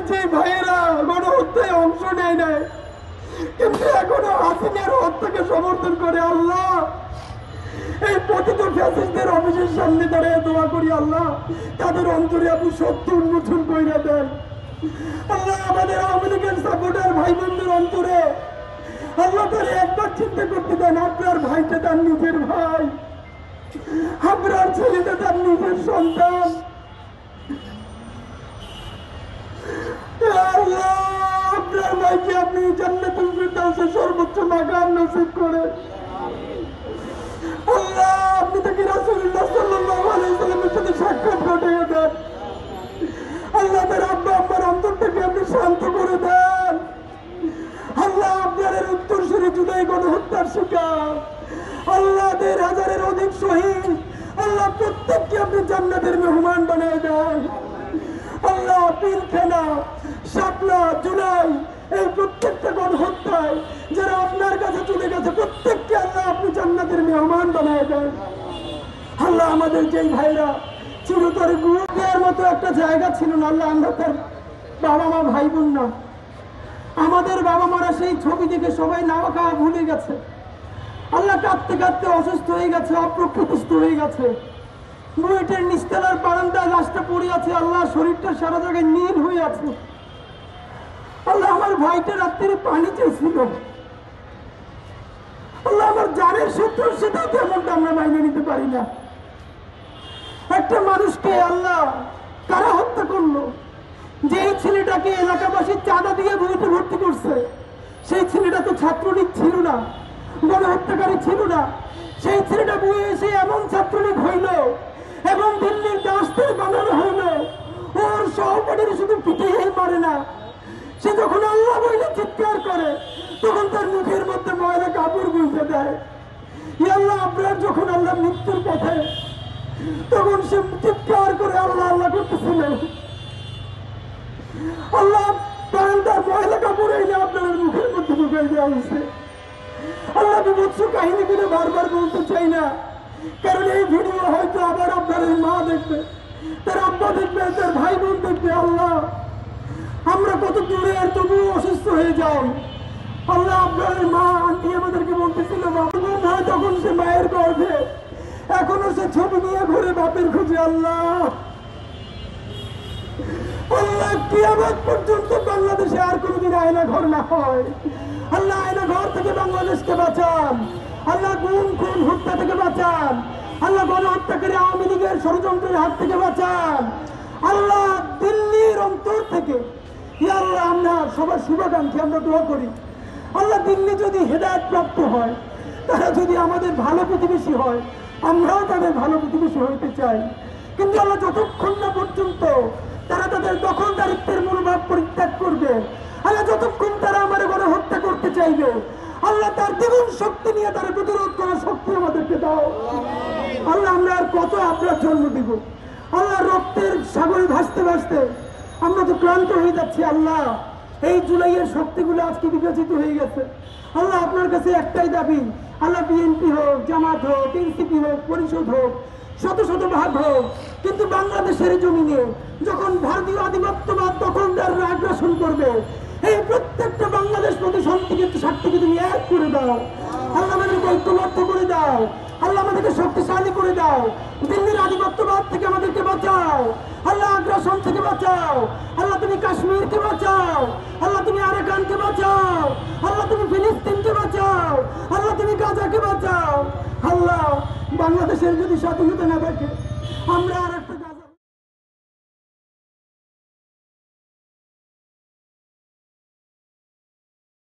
যে ভাইয়েরা গণহত্যায় অংশ নেয় নাই কিন্তু এখনো হাসিনার হত্যাকে সমর্থন করে, আল্লাহ এই পতিত ফ্যাসিস্টদের অফিসের সামনে দাঁড়িয়ে দোয়া করি, আল্লাহ তাদের অন্তরে আপনি সত্য উন্মোচন করে দেন। আল্লাহ আমাদের আওয়ামী লীগের সাপোর্টার ভাই বোনদের অন্তরে আল্লাহ তারা একবার চিন্তা করতে দেন, আপনার ভাইটা তার নিজের ভাই, আপনার ছেলেটা তার নিজের সন্তান। আপনার ভাইকে আপনি জান্নাতুল ফিরদাউসের সর্বোচ্চ মাকাম নসিব করেন। আল্লাহ আপনি তাকে রাসূলুল্লাহ সাল্লাল্লাহু আলাইহি ওয়াসাল্লামের সাথে সাক্ষাৎ ঘটিয়ে দেন। আল্লাহ তার আব্বা আম্মার অন্তরটাকে আপনি শান্ত করে দেন। আল্লাহ আপনার উত্তরসূরি জুলাই গণহত্যার শিকার আল্লাহ ১,৫০০-এর অধিক শহীদ, আল্লাহ প্রত্যেককে আপনি জান্নাতের মেহমান বানিয়ে দেন। আল্লাহ পিলখানা, শাপলা, জুলাই এই প্রত্যেকটা গণহত্যায় যারা আপনার কাছে চলে গেছে প্রত্যেককে আল্লাহ আপনি জান্নাতের মেহমান বানিয়ে দেন। আল্লাহ আমাদের যেই ভাইরা চিরতরে গুরুদের মতো একটা জায়গা ছিল না, আল্লাহ আমরা তার বাবা মা ভাই বোন না, আমাদের বাবা মারা সেই ছবি দেখে সবাই নাওয়া খাওয়া ভুলে গেছে। আল্লাহ কাঁদতে কাঁদতে অসুস্থ হয়ে গেছে, অপ্রকৃতিস্থ হয়ে গেছে, বুয়েটের নিচতলার বারান্দায় লাশটা পড়ে আছে, আল্লাহ শরীরটা সারা জায়গায় নীল হয়ে আছে। আল্লাহ আমার ভাইটা রাত্রে পানি চেয়েছিল, আল্লাহ আমার জানের শত্রু সেটাও তেমনটা আমরা মাইনে নিতে পারি না। একটা মানুষকে আল্লাহ কারা হত্যা করলো, যেই ছেলেটাকে এলাকাবাসী চাঁদা দিয়ে বুয়েটে ভর্তি করছে সেই ছেলেটা তো ছাত্রলীগ ছিল না, গণহত্যাকারী ছিল না। সেই ছেলেটা বুয়ে এসে এমন ছাত্রলীগ হইল এবং দিল্লির দাসদের বানানো হইল, ওর সহপাঠীরা শুধু পিটিয়ে মারে না, সে যখন আল্লাহ বইলে চিৎকার করে তখন তার মুখের মধ্যে ময়লা কাপড় বুঝতে দেয়। আল্লাহ আপনার যখন আল্লাহ মৃত্যুর পথে তখন সে চিৎকার করে আল্লাহ আল্লাহ করতেছিল, আল্লাহ তার ময়লা কাপড় এনে আপনার মুখের মধ্যে ঢুকাই দেওয়া হয়েছে। আল্লাহ বিভৎস কাহিনীগুলো বারবার বলতে চাই না, কারণ এই ভিডিও হয়তো আবার আপনার মা দেখবে, তার আব্বা দেখবে, তার ভাই বোন দেখবে। আল্লাহ আমরা কত দূরে তবুও অসুস্থ হয়ে যাই। আল্লাহ আপনার মা আন্টি আমাদেরকে বলতেছিল বাবা তখন সে মায়ের গর্ভে, এখনো সে ছবি নিয়ে ঘুরে বাপের খুঁজে। আল্লাহ আল্লাহ কিয়ামত পর্যন্ত বাংলাদেশে আর কোনোদিন আয়না ঘর না হয়। আল্লাহ আয়না ঘর থেকে বাংলাদেশকে বাঁচান। আল্লাহ গুম খুন হত্যা থেকে বাঁচান। আল্লাহ গণহত্যাকারী আওয়ামী লীগের ষড়যন্ত্রের হাত থেকে বাঁচান। আল্লাহ দিল্লির অন্তর থেকে আল্লাহ আমরা সবার শুভাকাঙ্ক্ষী, আমরা দোয়া করি আল্লাহ দিল্লি যদি হেদায়েত প্রাপ্ত হয়, তারা যদি আমাদের ভালো প্রতিবেশী হয়, আমরাও তাদের ভালো প্রতিবেশী হইতে চাই। কিন্তু আল্লাহ যতক্ষণ না পর্যন্ত তারা তাদের দখলদারিত্বের মনোভাব পরিত্যাগ করবে, আল্লাহ যতক্ষণ তারা আমার গণহত্যা করতে চাইবে, আল্লাহ তার দ্বিগুণ শক্তি নিয়ে তারা প্রতিরোধ করার শক্তি আমাদেরকে দাও। আল্লাহ আমরা আর কত আপনার জন্ম দিব, আল্লাহ রক্তের সাগরে ভাসতে ভাসতে আমরা তো ক্লান্ত হয়ে যাচ্ছি। আল্লাহ এই জুলাইয়ের শক্তিগুলো আজকে বিকশিত হয়ে গেছে। আল্লাহ আপনার কাছে একটাই দাবি, আল্লাহ বিএনপি হোক, জামাত হোক, এনসিপি হোক, পরিষদ হোক, শত শত ভাগ হোক, কিন্তু বাংলাদেশের জমিনে যখন ভারতীয় আধিপত্যবাদ দখলদাররা আগ্রাসন করবে, এই প্রত্যেকটা বাংলাদেশ প্রতিশান্তিকে শক্তিকে তুমি এক করে দাও। আল্লাহ আমাদেরকে ঐক্যবদ্ধ করে দাও। আল্লাহ আমাদেরকে শক্তিশালী করে দাও। দিল্লির আধিপত্যবাদ থেকে আমাদেরকে বাঁচাও। আল্লাহ আগ্রাসন থেকে বাঁচাও। আল্লাহ তুমি কাশ্মীরকে বাঁচাও। আল্লাহ তুমি আরাকানকে বাঁচাও। আল্লাহ তুমি ফিলিস্তিনকে বাঁচাও। আল্লাহ তুমি গাজাকে বাঁচাও। আল্লাহ বাংলাদেশের যদি স্বাধীনতা না থাকে আমরা আর একটা